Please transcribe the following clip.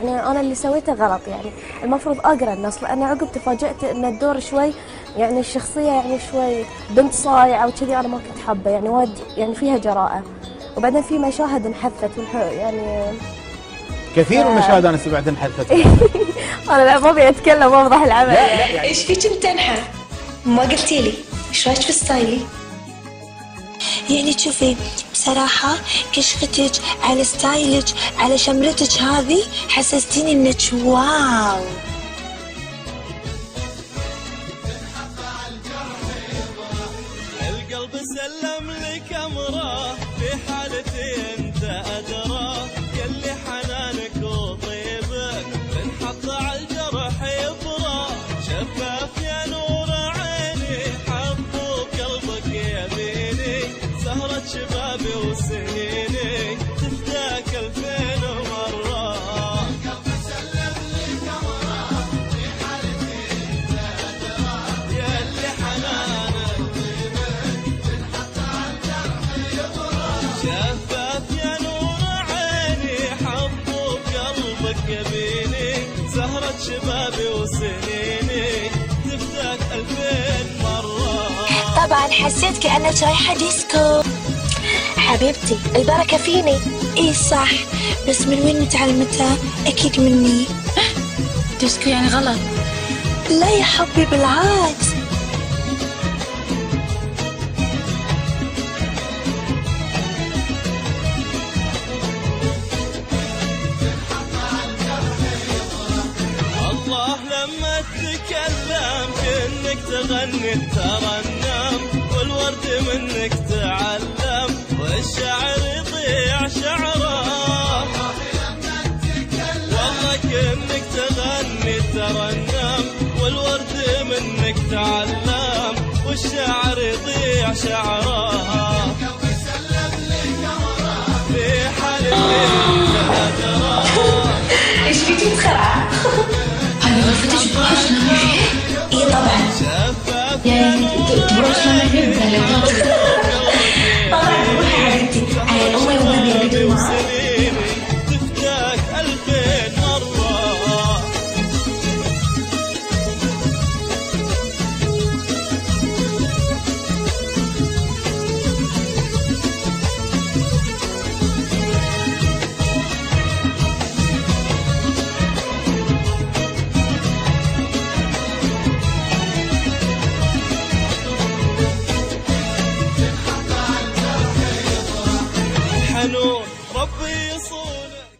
يعني انا اللي سويته غلط، يعني المفروض اقرا النص، لان عقب تفاجأت ان الدور شوي يعني الشخصيه يعني شوي بنت صايعه وكذي، انا ما كنت حابه يعني وايد يعني فيها جراءه، وبعدين في مشاهد انحذفت يعني كثير من المشاهد انا سمعت انحذفت. انا لا ما ابي اتكلم وافضح العمل. لا لا يعني ايش فيك متنحة؟ ما قلتي لي ايش رايك في ستايلي؟ يعني شوفي بصراحة كشفتك على ستايلك على شمرتك هذه حسستيني انك واو. القلب سلم لك امره في حالتي انت ادرى، يلي حنانك وطيبك تنحط على الجرح يبرى، شفاف يا نور عيني حب قلبك يميني، سهرة شبابي وسنيني تفداك 2000 مرة. القلب سلم لك امره في حالتي انت ادرى، يلي حنانك شفاف يا نور عيني حب قلبك يبيني، سهرة شبابي وسنيني تفداك 2000 مرة. طبعا حسيت كأنك رايحة ديسكو. حبيبتي البركة فيني. ايه صح، بس من وين متعلمتها؟ اكيد مني. ديسكو يعني غلط؟ لا يا حبي بالعكس. الله لما تتكلم كأنك تغني الترنم، والورد منك تعلم والشعر يضيع شعره. والله كأنك تغني الترنم والورد منك تعلم والشعر يضيع شعره. في حال الليل